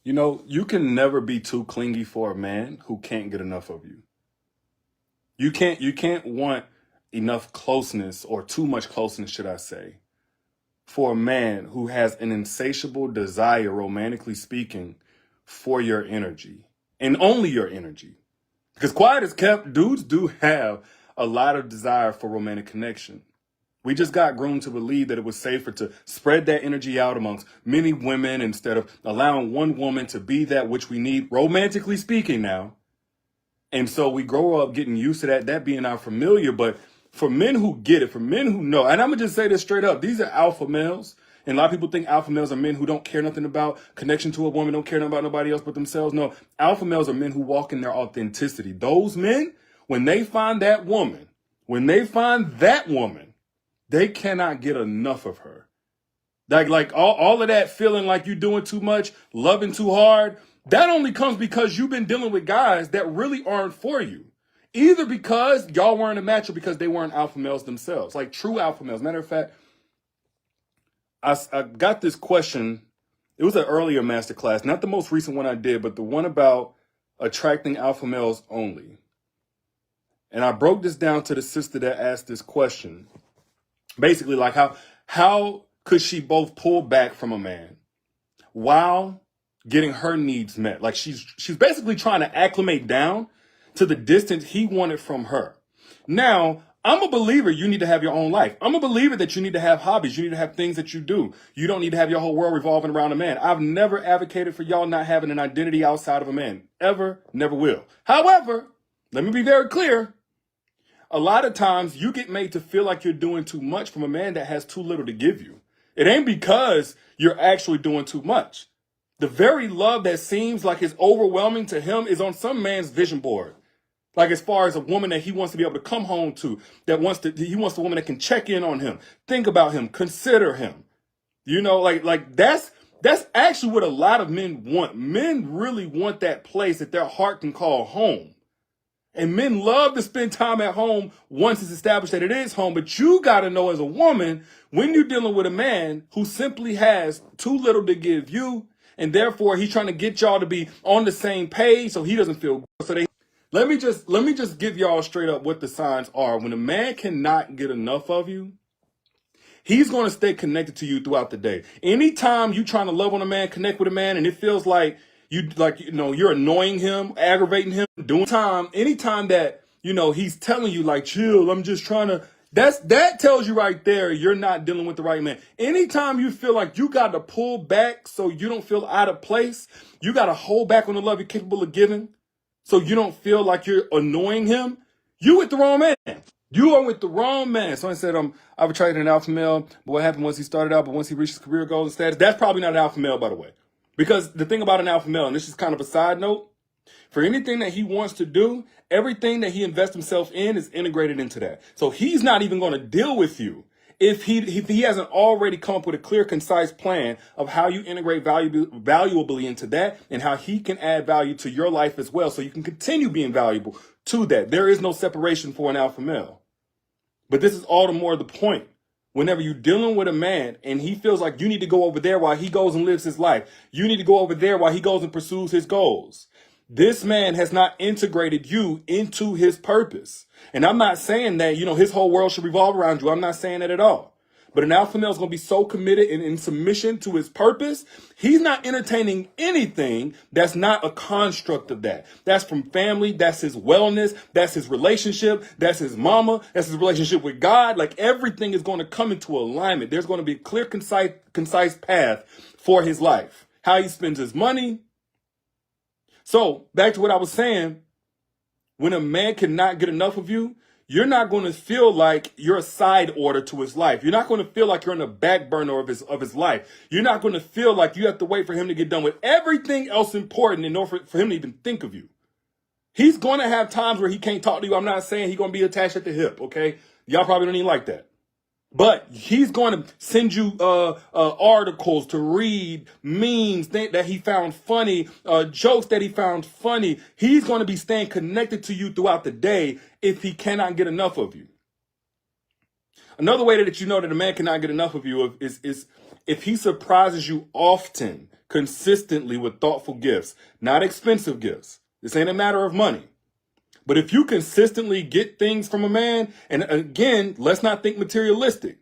You know, you can never be too clingy for a man who can't get enough of you. You can't want enough closeness, or too much closeness, should I say, for a man who has an insatiable desire, romantically speaking, for your energy and only your energy. Because quiet as kept, dudes do have a lot of desire for romantic connection. We just got groomed to believe that it was safer to spread that energy out amongst many women instead of allowing one woman to be that which we need, romantically speaking now. And so we grow up getting used to that being our familiar. But for men who get it, for men who know, and I'm going to just say this straight up, these are alpha males. And a lot of people think alpha males are men who don't care nothing about connection to a woman, don't care nothing about nobody else but themselves. No, alpha males are men who walk in their authenticity. Those men, when they find that woman, they cannot get enough of her. Like all of that feeling like you're doing too much, loving too hard, that only comes because you've been dealing with guys that really aren't for you. Either because y'all weren't a match or because they weren't alpha males themselves, like true alpha males. Matter of fact, I got this question. It was an earlier masterclass, not the most recent one I did, but the one about attracting alpha males only. And I broke this down to the sister that asked this question. Basically, like how could she both pull back from a man while getting her needs met? Like she's basically trying to acclimate down to the distance he wanted from her. Now, I'm a believer you need to have your own life. I'm a believer that you need to have hobbies. You need to have things that you do. You don't need to have your whole world revolving around a man. I've never advocated for y'all not having an identity outside of a man. Ever, never will. However, let me be very clear. A lot of times you get made to feel like you're doing too much from a man that has too little to give you. It ain't because you're actually doing too much. The very love that seems like it's overwhelming to him is on some man's vision board. Like as far as a woman that he wants to be able to come home to, he wants a woman that can check in on him, think about him, consider him. You know, like that's actually what a lot of men want. Men really want that place that their heart can call home. And men love to spend time at home once it's established that it is home. But you got to know as a woman, when you're dealing with a man who simply has too little to give you, and therefore he's trying to get y'all to be on the same page so he doesn't feel good. So let me just give y'all straight up what the signs are. When a man cannot get enough of you, he's going to stay connected to you throughout the day. Anytime you trying to love on a man, connect with a man, and it feels like you're annoying him, aggravating him, anytime that, he's telling you like, chill, I'm just trying to, that tells you right there, you're not dealing with the right man. Anytime you feel like you got to pull back so you don't feel out of place, you got to hold back on the love you're capable of giving so you don't feel like you're annoying him, you with the wrong man. You are with the wrong man. Someone said, I've attracted an alpha male, but what happened once he started out, but once he reached his career goals and status, that's probably not an alpha male, by the way. Because the thing about an alpha male, and this is kind of a side note, for anything that he wants to do, everything that he invests himself in is integrated into that. So he's not even going to deal with you if he hasn't already come up with a clear, concise plan of how you integrate valuably into that and how he can add value to your life as well so you can continue being valuable to that. There is no separation for an alpha male. But this is all the more the point. Whenever you're dealing with a man and he feels like you need to go over there while he goes and lives his life, you need to go over there while he goes and pursues his goals. This man has not integrated you into his purpose. And I'm not saying that, his whole world should revolve around you. I'm not saying that at all. But an alpha male is going to be so committed and in submission to his purpose, he's not entertaining anything that's not a construct of that. That's from family, that's his wellness, that's his relationship, that's his mama, that's his relationship with God. Like everything is going to come into alignment. There's going to be a clear, concise path for his life, how he spends his money. So back to what I was saying, when a man cannot get enough of you, you're not going to feel like you're a side order to his life. You're not going to feel like you're on the back burner of his life. You're not going to feel like you have to wait for him to get done with everything else important in order for him to even think of you. He's going to have times where he can't talk to you. I'm not saying he's going to be attached at the hip, okay? Y'all probably don't even like that. But he's going to send you articles to read, memes that he found funny, jokes that he found funny. He's going to be staying connected to you throughout the day if he cannot get enough of you. Another way that you know that a man cannot get enough of you is if he surprises you often consistently with thoughtful gifts, not expensive gifts. This ain't a matter of money. But if you consistently get things from a man, and again, let's not think materialistic.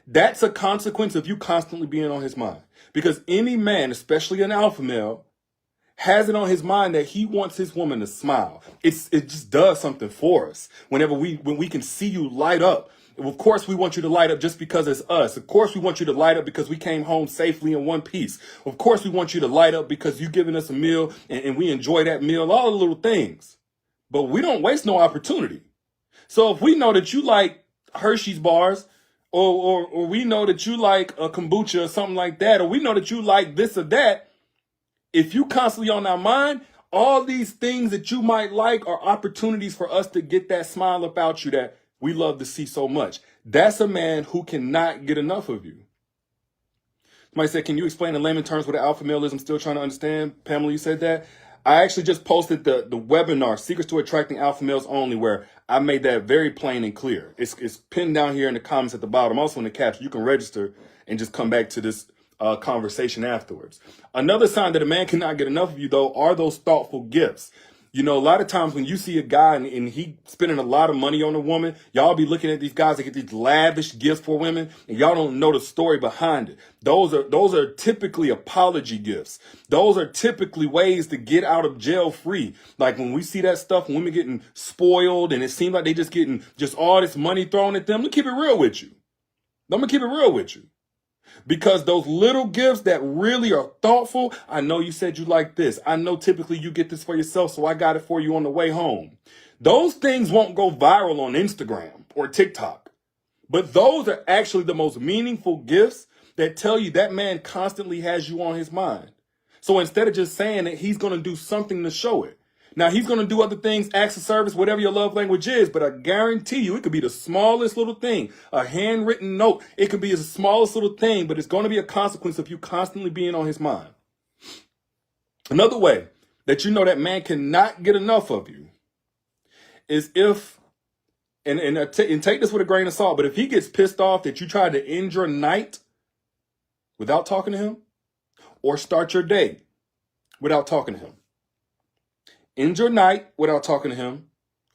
That's a consequence of you constantly being on his mind. Because any man, especially an alpha male, has it on his mind that he wants his woman to smile. It just does something for us. When we can see you light up. Of course, we want you to light up just because it's us. Of course, we want you to light up because we came home safely in one piece. Of course, we want you to light up because you've given us a meal and we enjoy that meal, all the little things. But we don't waste no opportunity. So if we know that you like Hershey's bars, or we know that you like a kombucha or something like that, or we know that you like this or that, if you constantly on our mind, all these things that you might like are opportunities for us to get that smile about you that we love to see so much. That's a man who cannot get enough of you. Somebody said, can you explain in layman terms what an alpha male is? I'm still trying to understand. Pamela, you said that. I actually just posted the webinar, Secrets to Attracting Alpha Males Only, where I made that very plain and clear. It's pinned down here in the comments at the bottom. Also in the caption, you can register and just come back to this conversation afterwards. Another sign that a man cannot get enough of you, though, are those thoughtful gifts. You know, a lot of times when you see a guy and he spending a lot of money on a woman, y'all be looking at these guys that get these lavish gifts for women, and y'all don't know the story behind it. Those are typically apology gifts. Those are typically ways to get out of jail free. Like when we see that stuff, women getting spoiled, and it seems like they just getting just all this money thrown at them. Let me keep it real with you. I'm gonna keep it real with you. Because those little gifts that really are thoughtful, I know you said you like this. I know typically you get this for yourself, so I got it for you on the way home. Those things won't go viral on Instagram or TikTok. But those are actually the most meaningful gifts that tell you that man constantly has you on his mind. So instead of just saying it, he's going to do something to show it. Now, he's going to do other things, acts of service, whatever your love language is, but I guarantee you it could be the smallest little thing, a handwritten note. It could be the smallest little thing, but it's going to be a consequence of you constantly being on his mind. Another way that you know that man cannot get enough of you is if, and take this with a grain of salt, but if he gets pissed off that you tried to end your night without talking to him, or start your day without talking to him. End your night without talking to him,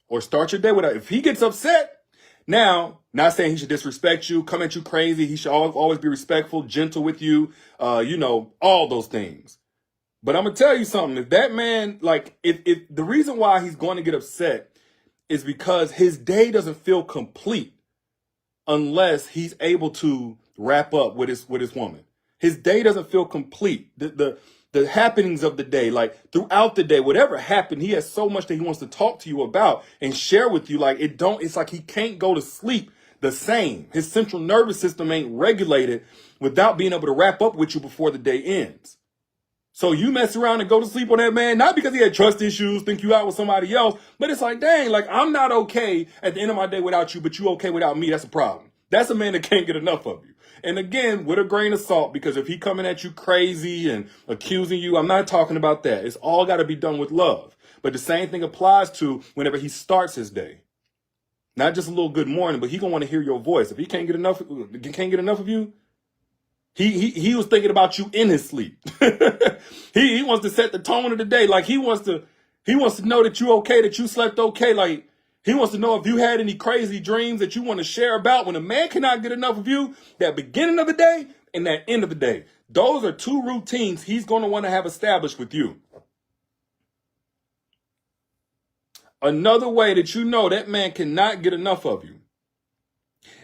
or start your day without. If he gets upset, now, not saying he should disrespect you, come at you crazy. He should always be respectful, gentle with you, all those things. But I'm gonna tell you something. If that man, if the reason why he's going to get upset is because his day doesn't feel complete unless he's able to wrap up with his woman. His day doesn't feel complete. The happenings of the day, like throughout the day, whatever happened, he has so much that he wants to talk to you about and share with you. It's like he can't go to sleep the same. His central nervous system ain't regulated without being able to wrap up with you before the day ends. So you mess around and go to sleep on that man, not because he had trust issues, think you out with somebody else, but it's like, dang, I'm not okay at the end of my day without you, but you okay without me. That's a problem. That's a man that can't get enough of you. And again, with a grain of salt, because if he coming at you crazy and accusing you, I'm not talking about that. It's all got to be done with love. But the same thing applies to whenever he starts his day. Not just a little good morning, but he gonna want to hear your voice. If he can't get enough of you, he was thinking about you in his sleep. he wants to set the tone of the day. He wants to know that you okay, that you slept okay. He wants to know if you had any crazy dreams that you want to share about. When a man cannot get enough of you, that beginning of the day and that end of the day, those are two routines he's going to want to have established with you. Another way that you know that man cannot get enough of you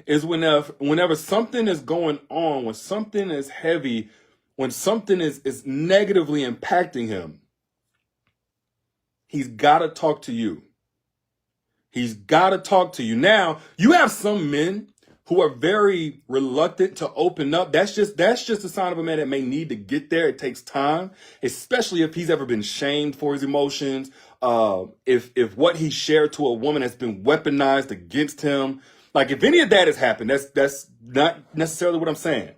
is whenever something is going on, when something is heavy, when something is negatively impacting him, he's got to talk to you. He's got to talk to you. Now, you have some men who are very reluctant to open up. That's just a sign of a man that may need to get there. It takes time, especially if he's ever been shamed for his emotions. If what he shared to a woman has been weaponized against him. If any of that has happened, that's not necessarily what I'm saying.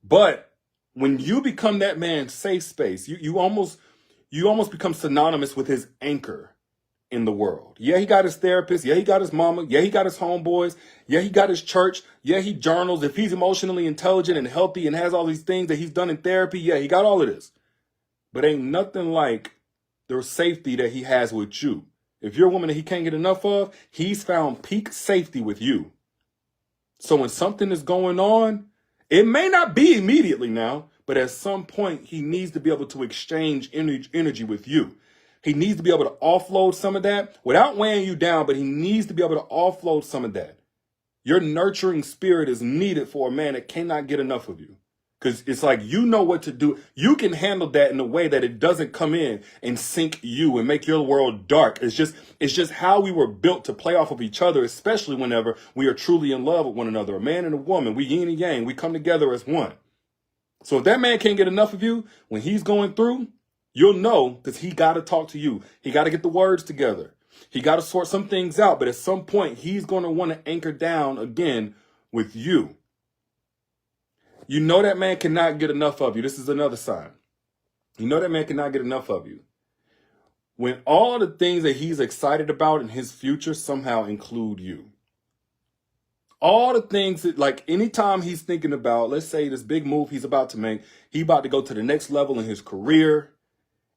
But when you become that man's safe space, you almost become synonymous with his anchor in the world. Yeah, he got his therapist. Yeah, he got his mama. Yeah, he got his homeboys. Yeah, he got his church. Yeah, he journals. If he's emotionally intelligent and healthy and has all these things that he's done in therapy, yeah, he got all of this. but ain't nothing like the safety that he has with you. If you're a woman that he can't get enough of, he's found peak safety with you. So when something is going on, it may not be immediately now, but at some point he needs to be able to exchange energy with you. He needs to be able to offload some of that without weighing you down, but he needs to be able to offload some of that. Your nurturing spirit is needed for a man that cannot get enough of you. Because it's like, you know what to do. You can handle that in a way that it doesn't come in and sink you and make your world dark. It's just how we were built to play off of each other, especially whenever we are truly in love with one another. A man and a woman, we yin and yang, we come together as one. So if that man can't get enough of you, when he's going through, you'll know that he got to talk to you. He got to get the words together. He got to sort some things out. But at some point, he's going to want to anchor down again with you. You know that man cannot get enough of you. This is another sign. You know that man cannot get enough of you when all the things that he's excited about in his future somehow include you. All the things that, like, anytime he's thinking about, let's say this big move he's about to make, he about to go to the next level in his career,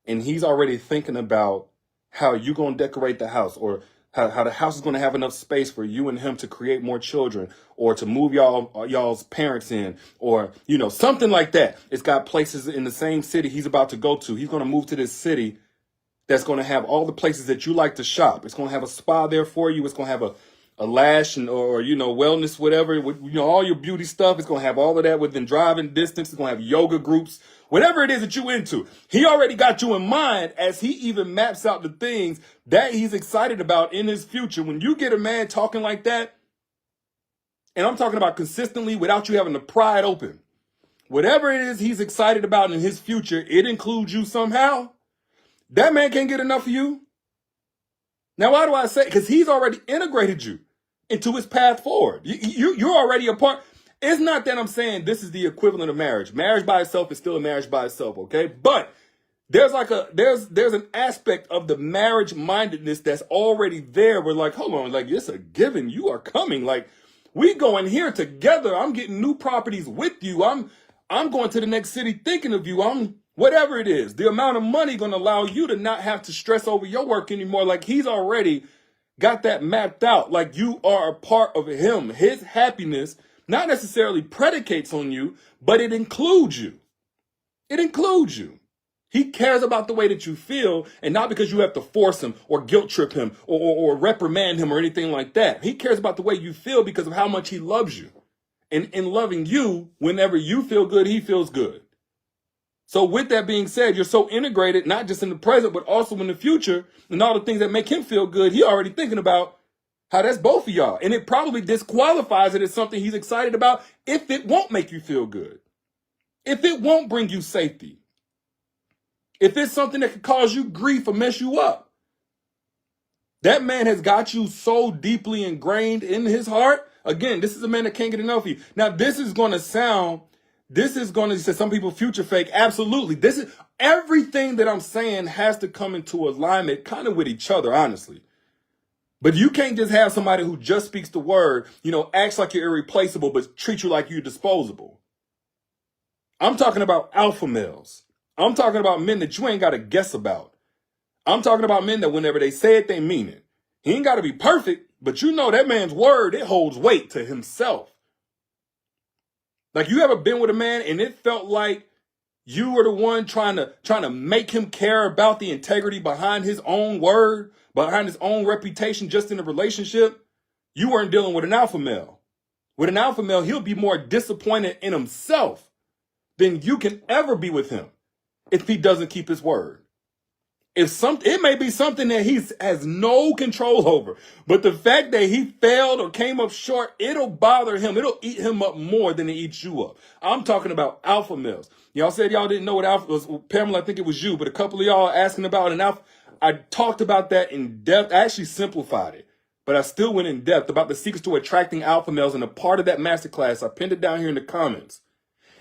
and he's already thinking about how you going to decorate the house, or how the house is going to have enough space for you and him to create more children, or to move y'all's parents in, or, you know, something like that. It's got places in the same city he's about to go to. He's going to move to this city that's going to have all the places that you like to shop. It's going to have a spa there for you. It's going to have a lash and, or, you know, wellness, whatever, you know, all your beauty stuff. It's going to have all of that within driving distance. It's going to have yoga groups, whatever it is that you into. He already got you in mind as he even maps out the things that he's excited about in his future. When you get a man talking like that, and I'm talking about consistently without you having to pry it open, whatever it is he's excited about in his future, it includes you somehow. That man can't get enough of you. Now, why do I say? Because he's already integrated you into his path forward. You're already a part. It's not that I'm saying this is the equivalent of marriage. Marriage by itself is still a marriage by itself, okay? But there's like there's an aspect of the marriage mindedness that's already there. We're like, hold on, like, it's a given. You are coming. Like, we going here together. I'm getting new properties with you. I'm going to the next city thinking of you. Whatever it is, the amount of money going to allow you to not have to stress over your work anymore. Like, he's already got that mapped out. Like, you are a part of him. His happiness not necessarily predicates on you, but it includes you. It includes you. He cares about the way that you feel, and not because you have to force him or guilt trip him or reprimand him or anything like that. He cares about the way you feel because of how much he loves you. And in loving you, whenever you feel good, he feels good. So with that being said, you're so integrated, not just in the present, but also in the future, and all the things that make him feel good. He already thinking about how that's both of y'all. And it probably disqualifies it as something he's excited about if it won't make you feel good, if it won't bring you safety, if it's something that could cause you grief or mess you up. That man has got you so deeply ingrained in his heart. Again, this is a man that can't get enough of you. Now, this is going to say some people future fake. Absolutely. This is everything that I'm saying has to come into alignment kind of with each other, honestly. But you can't just have somebody who just speaks the word, you know, acts like you're irreplaceable, but treat you like you're disposable. I'm talking about alpha males. I'm talking about men that you ain't got to guess about. I'm talking about men that whenever they say it, they mean it. He ain't got to be perfect, but you know that man's word, it holds weight to himself. Like, you ever been with a man and it felt like you were the one trying to make him care about the integrity behind his own word, behind his own reputation just in a relationship? You weren't dealing with an alpha male. With an alpha male, he'll be more disappointed in himself than you can ever be with him if he doesn't keep his word. It may be something that he has no control over, but the fact that he failed or came up short, it'll bother him. It'll eat him up more than it eats you up. I'm talking about alpha males. Y'all said y'all didn't know what alpha was. Pamela, I think it was you, but a couple of y'all asking about an alpha. I talked about that in depth. I actually simplified it, but I still went in depth about the secrets to attracting alpha males. And a part of that masterclass, I pinned it down here in the comments,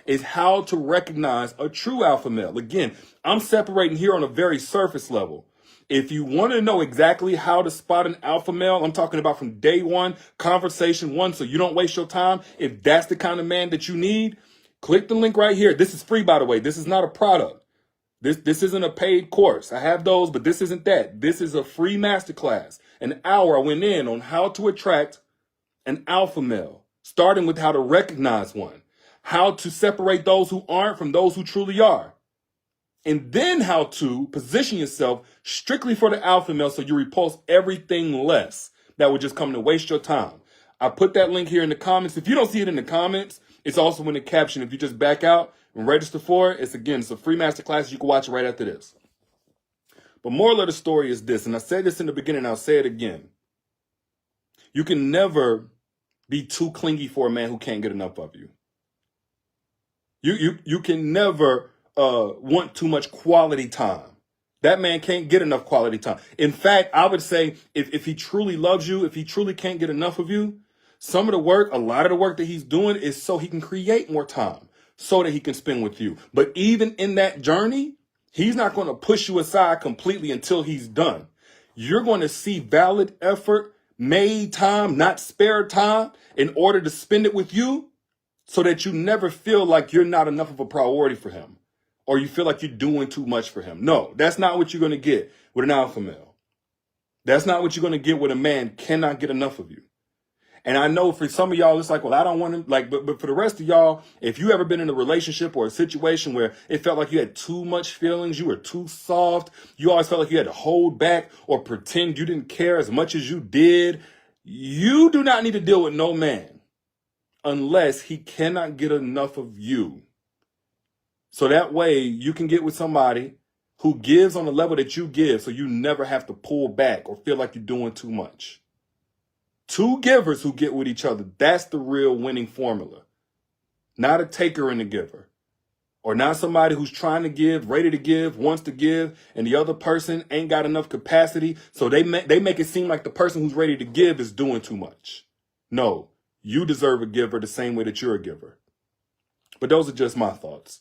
is how to recognize a true alpha male. Again, I'm separating here on a very surface level. If you want to know exactly how to spot an alpha male, I'm talking about from day one, conversation one, so you don't waste your time. If that's the kind of man that you need, click the link right here. This is free, by the way. This is not a product. This isn't a paid course. I have those, but this isn't that. This is a free masterclass. An hour I went in on how to attract an alpha male, starting with how to recognize one, how to separate those who aren't from those who truly are, and then how to position yourself strictly for the alpha male so you repulse everything less that would just come to waste your time. I put that link here in the comments. If you don't see it in the comments, it's also in the caption. If you just back out and register for it, it's a free masterclass. You can watch it right after this. But moral of the story is this, and I said this in the beginning, I'll say it again. You can never be too clingy for a man who can't get enough of you. You can never want too much quality time. That man can't get enough quality time. In fact, I would say if he truly loves you, if he truly can't get enough of you, a lot of the work that he's doing is so he can create more time, so that he can spend with you. But even in that journey, he's not going to push you aside completely until he's done. You're going to see valid effort, made time, not spare time, in order to spend it with you, so that you never feel like you're not enough of a priority for him, or you feel like you're doing too much for him. No, that's not what you're going to get with an alpha male. That's not what you're going to get with a man cannot get enough of you. And I know for some of y'all, it's like, well, I don't want to, but for the rest of y'all, if you ever been in a relationship or a situation where it felt like you had too much feelings, you were too soft, you always felt like you had to hold back or pretend you didn't care as much as you did, you do not need to deal with no man unless he cannot get enough of you. So that way you can get with somebody who gives on the level that you give, so you never have to pull back or feel like you're doing too much. Two givers who get with each other, that's the real winning formula. Not a taker and a giver. Or not somebody who's trying to give, ready to give, wants to give, and the other person ain't got enough capacity, so they make it seem like the person who's ready to give is doing too much. No, you deserve a giver the same way that you're a giver. But those are just my thoughts.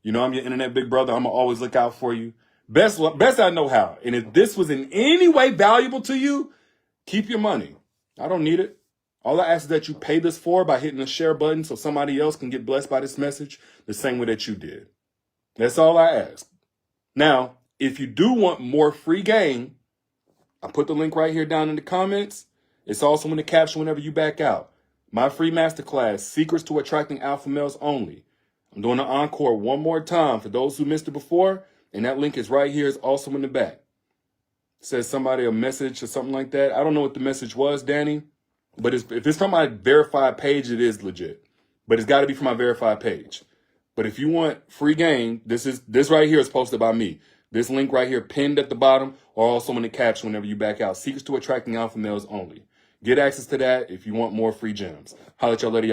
You know, I'm your internet big brother. I'm going to always look out for you. Best I know how. And if this was in any way valuable to you, keep your money. I don't need it. All I ask is that you pay this forward by hitting the share button so somebody else can get blessed by this message the same way that you did. That's all I ask. Now, if you do want more free game, I put the link right here down in the comments. It's also in the caption whenever you back out. My free masterclass, Secrets to Attracting Alpha Males Only. I'm doing an encore one more time for those who missed it before, and that link is right here. It's also in the back. Says somebody a message or something like that. I don't know what the message was, Danny, but if it's from my verified page, it is legit. But it's got to be from my verified page. But if you want free game, this right here is posted by me. This link right here pinned at the bottom, or also in the caption whenever you back out. Secrets to Attracting Alpha Males Only. Get access to that if you want more free gems. Holla at y'all later.